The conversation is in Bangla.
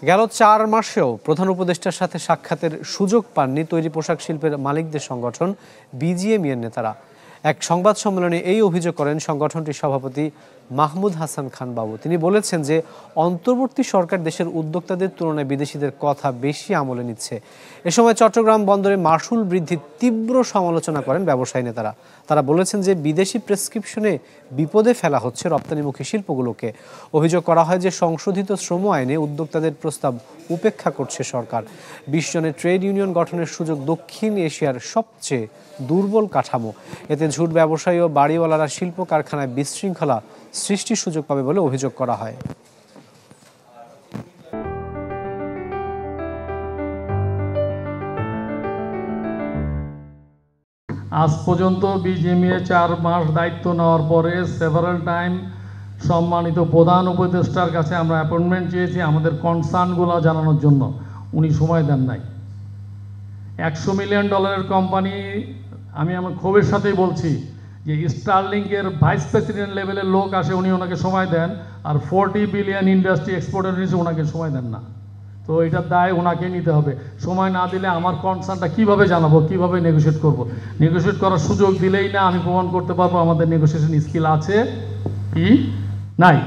গেল ৪ মাসেও প্রধান উপদেষ্টার সাথে সাক্ষাতের সুযোগ পাননি তৈরি পোশাক শিল্পের মালিকদের সংগঠন বিজিএমইএর নেতারা। এক সংবাদ সম্মেলনে এই অভিযোগ করেন সংগঠনটির সভাপতি মাহমুদ হাসান খান বাবু। তিনি বলেছেন যে অন্তর্বর্তী সরকার দেশের উদ্যোক্তাদের তুলনায় বিদেশিদের কথা বেশি আমলে নিচ্ছে। এ সময় চট্টগ্রাম বন্দরে মাশুল বৃদ্ধির তীব্র সমালোচনা করেন ব্যবসায়ী নেতারা। তারা বলেছেন যে বিদেশি প্রেসক্রিপশনে বিপদে ফেলা হচ্ছে রপ্তানিমুখী শিল্পগুলোকে। অভিযোগ করা হয় যে সংশোধিত শ্রম আইনে উদ্যোক্তাদের প্রস্তাব উপেক্ষা করছে সরকার। ২০ জনের ট্রেড ইউনিয়ন গঠনের সুযোগ দক্ষিণ এশিয়ার সবচেয়ে দুর্বল কাঠামো। এতে ঝুট ব্যবসায়ী ও বাড়িওয়ালারা শিল্প কারখানায় বিশৃঙ্খলা সৃষ্টির সুযোগ পাবে বলে অভিযোগ করা হয়। আজ পর্যন্ত বিজিএমইএ ৪ মাস দায়িত্ব নেওয়ার পরে সেভারাল টাইম সম্মানিত প্রধান উপদেষ্টার কাছে আমরা অ্যাপয়েন্টমেন্ট চেয়েছি আমাদের কনসার্নগুলো জানানোর জন্য। উনি সময় দেন নাই। $100 মিলিয়ন কোম্পানি, আমি আমার ক্ষোভের সাথেই বলছি যে স্টারলিংকের ভাইস প্রেসিডেন্ট লেভেলের লোক আসে, উনি ওনাকে সময় দেন, আর 40 বিলিয়ন ইন্ডাস্ট্রি এক্সপোর্টের নিচে ওনাকে সময় দেন না। তো এটার দায় ওনাকে নিতে হবে। সময় না দিলে আমার কনসার্নটা কীভাবে জানাবো, কীভাবে নেগোশিয়েট করব? নেগোশিয়েট করার সুযোগ দিলেই না আমি প্রমাণ করতে পারবো আমাদের নেগোসিয়েশন স্কিল আছে কি নাই।